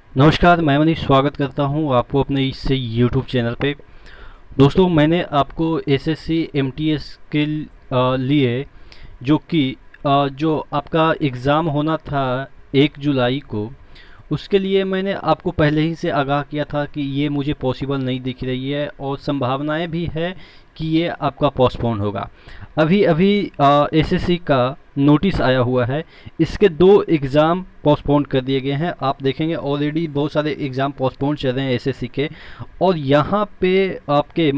नमस्कार, मैं मनीष स्वागत करता हूं आपको अपने इस यूट्यूब चैनल पे। दोस्तों, मैंने आपको एसएससी एमटीएस के लिए जो कि जो आपका एग्ज़ाम होना था 1 जुलाई को, उसके लिए मैंने आपको पहले ही से आगाह किया था कि ये मुझे पॉसिबल नहीं दिख रही है और संभावनाएं भी है कि ये आपका पोस्टपोन होगा। अभी अभी एसएससी का नोटिस आया हुआ है। इसके 2 एग्ज़ाम पोस्टपोन कर दिए गए हैं। आप देखेंगे ऑलरेडी बहुत सारे एग्ज़ाम पोस्टपोन चल रहे हैं एसएससी के। और यहाँ पे आपके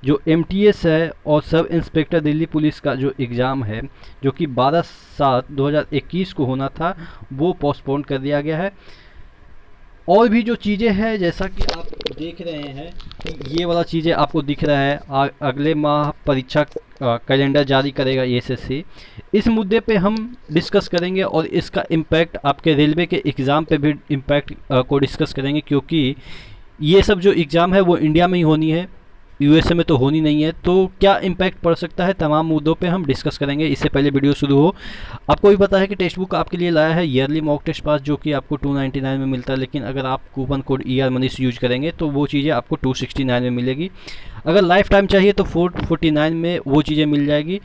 जो एमटीएस है और सब इंस्पेक्टर दिल्ली पुलिस का जो एग्ज़ाम है, जो कि 12/7/2021 को होना था, वो पोस्टपोन कर दिया गया है। और भी जो चीज़ें हैं, जैसा कि आप देख रहे हैं कि ये वाला चीज़ें आपको दिख रहा है, अगले माह परीक्षा कैलेंडर जारी करेगा एसएससी। इस मुद्दे पे हम डिस्कस करेंगे और इसका इम्पैक्ट आपके रेलवे के एग्ज़ाम पे भी इम्पैक्ट को डिस्कस करेंगे, क्योंकि ये सब जो एग्ज़ाम है वो इंडिया में ही होनी है, यूएसए में तो होनी नहीं है। तो क्या इम्पैक्ट पड़ सकता है, तमाम मुद्दों पे हम डिस्कस करेंगे। इससे पहले वीडियो शुरू हो, आपको भी पता है कि टेक्स्ट बुक आपके लिए लाया है ईयरली मॉक टेस्ट पास, जो कि आपको 299 में मिलता है। लेकिन अगर आप coupon code ER Manish use करेंगे तो वो चीज़ें आपको 269 में मिलेगी। अगर लाइफ टाइम चाहिए तो 449 में वो चीज़ें मिल जाएगी।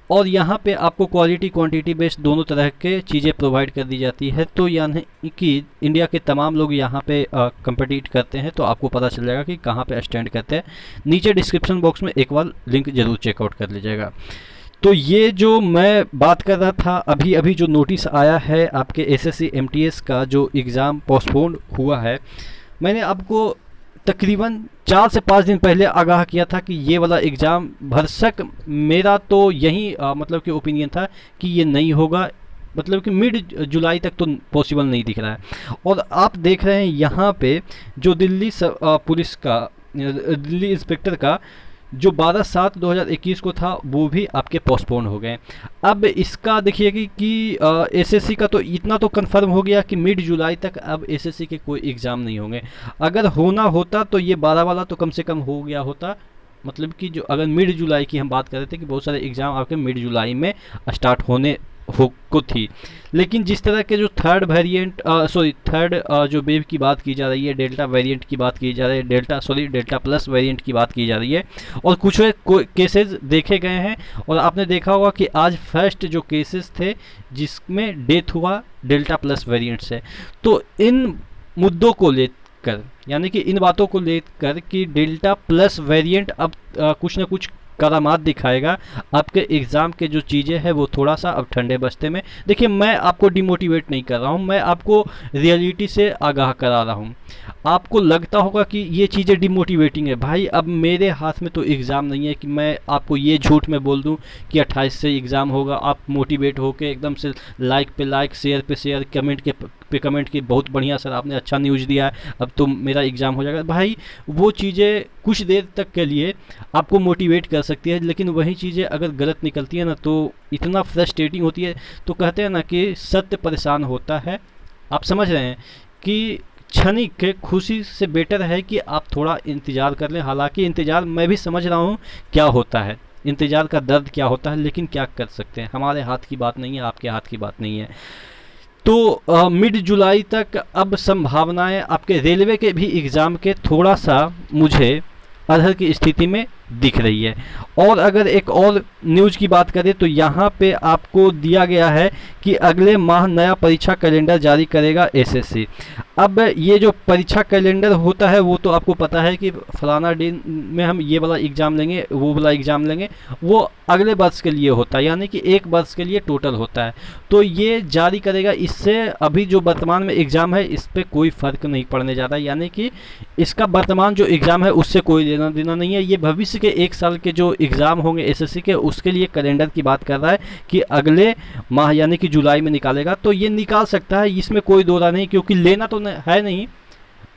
और यहाँ पे आपको क्वालिटी क्वांटिटी बेस्ड दोनों तरह के चीज़ें प्रोवाइड कर दी जाती है। तो यानी कि इंडिया के तमाम लोग यहाँ पे कम्पिटिट करते हैं, तो आपको पता चल जाएगा कि कहाँ पे स्टैंड करते हैं। नीचे डिस्क्रिप्शन बॉक्स में एक बार लिंक ज़रूर चेकआउट कर लीजिएगा। तो ये जो मैं बात कर रहा था, अभी अभी जो नोटिस आया है आपके एसएससी एमटीएस का, जो एग्ज़ाम पोस्टपोन हुआ है, मैंने आपको तकरीबन 4 से 5 दिन पहले आगाह किया था कि ये वाला एग्ज़ाम भरसक मेरा तो यही मतलब कि ओपिनियन था कि ये नहीं होगा। मतलब कि मिड जुलाई तक तो पॉसिबल नहीं दिख रहा है। और आप देख रहे हैं यहाँ पे जो दिल्ली पुलिस का दिल्ली इंस्पेक्टर का जो 12/7/2021 को था, वो भी आपके पोस्टपोन हो गए। अब इसका देखिए कि एसएससी का तो इतना तो कंफर्म हो गया कि मिड जुलाई तक अब एसएससी के कोई एग्ज़ाम नहीं होंगे। अगर होना होता तो ये 12 वाला तो कम से कम हो गया होता। मतलब कि जो अगर मिड जुलाई की हम बात कर रहे थे कि बहुत सारे एग्ज़ाम आपके मिड जुलाई में स्टार्ट होने हो को थी। लेकिन जिस तरह के जो थर्ड जो वेव की बात की जा रही है, डेल्टा वेरिएंट की बात की जा रही है, डेल्टा प्लस वेरिएंट की बात की जा रही है, और कुछ केसेस देखे गए हैं। और आपने देखा होगा कि आज फर्स्ट जो केसेस थे जिसमें डेथ हुआ डेल्टा प्लस वेरिएंट से। तो इन मुद्दों को लेकर, यानी कि इन बातों को लेकर कि डेल्टा प्लस वेरिएंट अब कुछ ना कुछ करामात दिखाएगा, आपके एग्ज़ाम के जो चीज़ें हैं वो थोड़ा सा अब ठंडे बस्ते में। देखिए, मैं आपको डिमोटिवेट नहीं कर रहा हूँ, मैं आपको रियलिटी से आगाह करा रहा हूँ। आपको लगता होगा कि ये चीज़ें डिमोटिवेटिंग है। भाई, अब मेरे हाथ में तो एग्ज़ाम नहीं है कि मैं आपको ये झूठ में बोल दूँ कि 28 से एग्ज़ाम होगा, आप मोटिवेट होके एकदम से लाइक पे लाइक, शेयर पे शेयर, कमेंट पे कमेंट की बहुत बढ़िया सर आपने अच्छा न्यूज़ दिया है, अब तो मेरा एग्ज़ाम हो जाएगा। भाई, वो चीज़ें कुछ देर तक के लिए आपको मोटिवेट कर सकती है, लेकिन वही चीज़ें अगर गलत निकलती है ना, तो इतना फ्रस्ट्रेटिंग होती है। तो कहते हैं ना कि सत्य परेशान होता है। आप समझ रहे हैं कि क्षणिक खुशी से बेटर है कि आप थोड़ा इंतज़ार कर लें। हालांकि इंतज़ार मैं भी समझ रहा हूँ क्या होता है, इंतज़ार का दर्द क्या होता है, लेकिन क्या कर सकते हैं, हमारे हाथ की बात नहीं है, आपके हाथ की बात नहीं है। तो मिड जुलाई तक अब संभावनाएं आपके रेलवे के भी एग्ज़ाम के थोड़ा सा मुझे अधर की स्थिति में दिख रही है। और अगर एक और न्यूज़ की बात करें तो यहाँ पे आपको दिया गया है कि अगले माह नया परीक्षा कैलेंडर जारी करेगा एसएससी। अब ये जो परीक्षा कैलेंडर होता है वो तो आपको पता है कि फलाना दिन में हम ये वाला एग्ज़ाम लेंगे, वो वाला एग्ज़ाम लेंगे, वो अगले वर्ष के लिए होता है, यानी कि एक वर्ष के लिए टोटल होता है। तो ये जारी करेगा। इससे अभी जो वर्तमान में एग्ज़ाम है इस पर कोई फ़र्क नहीं पड़ने जा रहा है, यानी कि इसका वर्तमान जो एग्ज़ाम है उससे कोई लेना देना नहीं है। ये भविष्य के 1 साल के जो एग्ज़ाम होंगे एसएससी के, उसके लिए कैलेंडर की बात कर रहा है कि अगले माह यानी कि जुलाई में निकालेगा। तो ये निकाल सकता है, इसमें कोई दो राय नहीं, क्योंकि लेना तो है नहीं,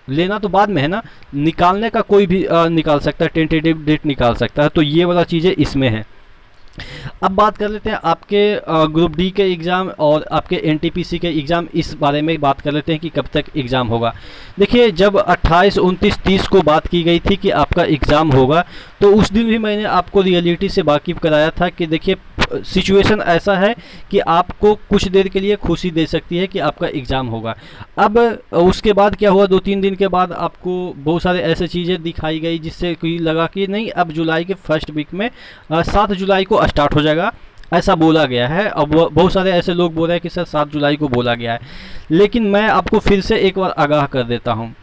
लेना तो बाद में है ना, निकालने का कोई भी निकाल सकता है, टेंटेटिव डेट निकाल सकता है। तो ये वाला चीज़ें इसमें है। अब बात कर लेते हैं आपके ग्रुप डी के एग्ज़ाम और आपके एनटीपीसी के एग्ज़ाम, इस बारे में बात कर लेते हैं कि कब तक एग्ज़ाम होगा। देखिए, जब 28, 29, 30 को बात की गई थी कि आपका एग्ज़ाम होगा, तो उस दिन भी मैंने आपको रियलिटी से वाकिफ़ कराया था कि देखिए सिचुएशन ऐसा है कि आपको कुछ देर के लिए खुशी दे सकती है कि आपका एग्ज़ाम होगा। अब उसके बाद क्या हुआ, 2-3 दिन के बाद आपको बहुत सारे ऐसे चीज़ें दिखाई गई जिससे कि लगा कि नहीं, अब जुलाई के फर्स्ट वीक में 7 जुलाई को स्टार्ट हो जाएगा, ऐसा बोला गया है। अब बहुत सारे ऐसे लोग बोल रहे हैं कि सर 7 जुलाई को बोला गया है, लेकिन मैं आपको फिर से एक बार आगाह कर देता हूँ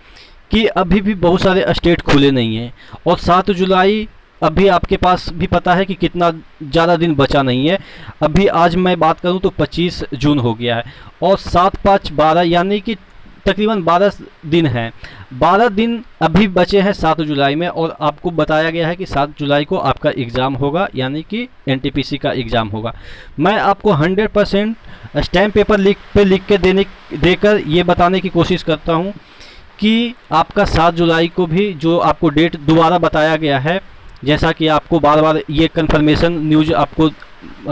कि अभी भी बहुत सारे स्टेट खुले नहीं हैं, और 7 जुलाई अभी आपके पास भी पता है कि कितना ज़्यादा दिन बचा नहीं है। अभी आज मैं बात करूं तो 25 जून हो गया है, और 7, 5, 12 यानी कि तकरीबन 12 दिन हैं। 12 दिन अभी बचे हैं 7 जुलाई में, और आपको बताया गया है कि 7 जुलाई को आपका एग्ज़ाम होगा, यानी कि एनटीपीसी का एग्ज़ाम होगा। मैं आपको 100% स्टैम्प पेपर लिख के देकर ये बताने की कोशिश करता हूँ कि आपका 7 जुलाई को भी जो आपको डेट दोबारा बताया गया है, जैसा कि आपको बार बार ये कंफर्मेशन न्यूज आपको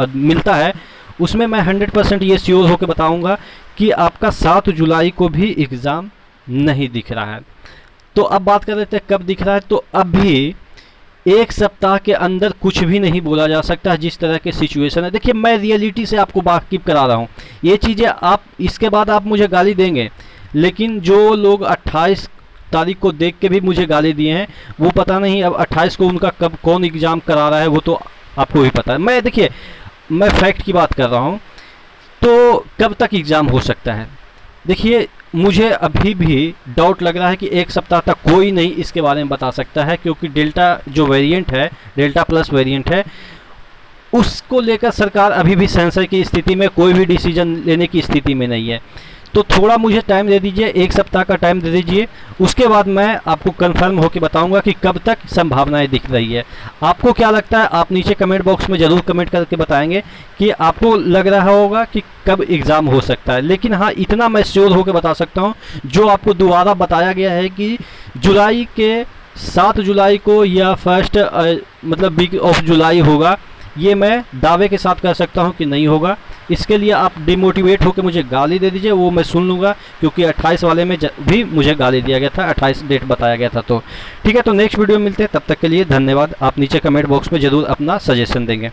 मिलता है, उसमें मैं 100% ये श्योर होकर बताऊंगा कि आपका 7 जुलाई को भी एग्ज़ाम नहीं दिख रहा है। तो अब बात कर लेते हैं कब दिख रहा है। तो अभी एक सप्ताह के अंदर कुछ भी नहीं बोला जा सकता जिस तरह के सिचुएशन है। देखिए, मैं रियलिटी से आपको वाकिफ़ करा रहा हूँ। ये चीज़ें आप इसके बाद आप मुझे गाली देंगे, लेकिन जो लोग 28 तारीख को देख के भी मुझे गाली दिए हैं, वो पता नहीं अब 28 को उनका कब कौन एग्ज़ाम करा रहा है, वो तो आपको भी पता है। मैं देखिए, मैं फैक्ट की बात कर रहा हूँ। तो कब तक एग्ज़ाम हो सकता है? देखिए, मुझे अभी भी डाउट लग रहा है कि एक सप्ताह तक कोई नहीं इसके बारे में बता सकता है, क्योंकि डेल्टा जो वेरिएंट है, डेल्टा प्लस वेरिएंट है, उसको लेकर सरकार अभी भी सेंसर की स्थिति में कोई भी डिसीजन लेने की स्थिति में नहीं है। तो थोड़ा मुझे टाइम दे दीजिए, एक सप्ताह का टाइम दे दीजिए, उसके बाद मैं आपको कंफर्म होकर बताऊंगा कि कब तक संभावनाएं दिख रही है। आपको क्या लगता है, आप नीचे कमेंट बॉक्स में ज़रूर कमेंट करके बताएंगे कि आपको लग रहा होगा कि कब एग्ज़ाम हो सकता है। लेकिन हाँ, इतना मैं श्योर होकर बता सकता हूँ, जो आपको दोबारा बताया गया है कि जुलाई के 7 जुलाई को या फर्स्ट मतलब वीक ऑफ जुलाई होगा, ये मैं दावे के साथ कह सकता हूँ कि नहीं होगा। इसके लिए आप डिमोटिवेट होकर मुझे गाली दे दीजिए, वो मैं सुन लूँगा, क्योंकि 28 वाले में भी मुझे गाली दिया गया था, 28 डेट बताया गया था। तो ठीक है, तो नेक्स्ट वीडियो में मिलते हैं, तब तक के लिए धन्यवाद। आप नीचे कमेंट बॉक्स में ज़रूर अपना सजेशन देंगे।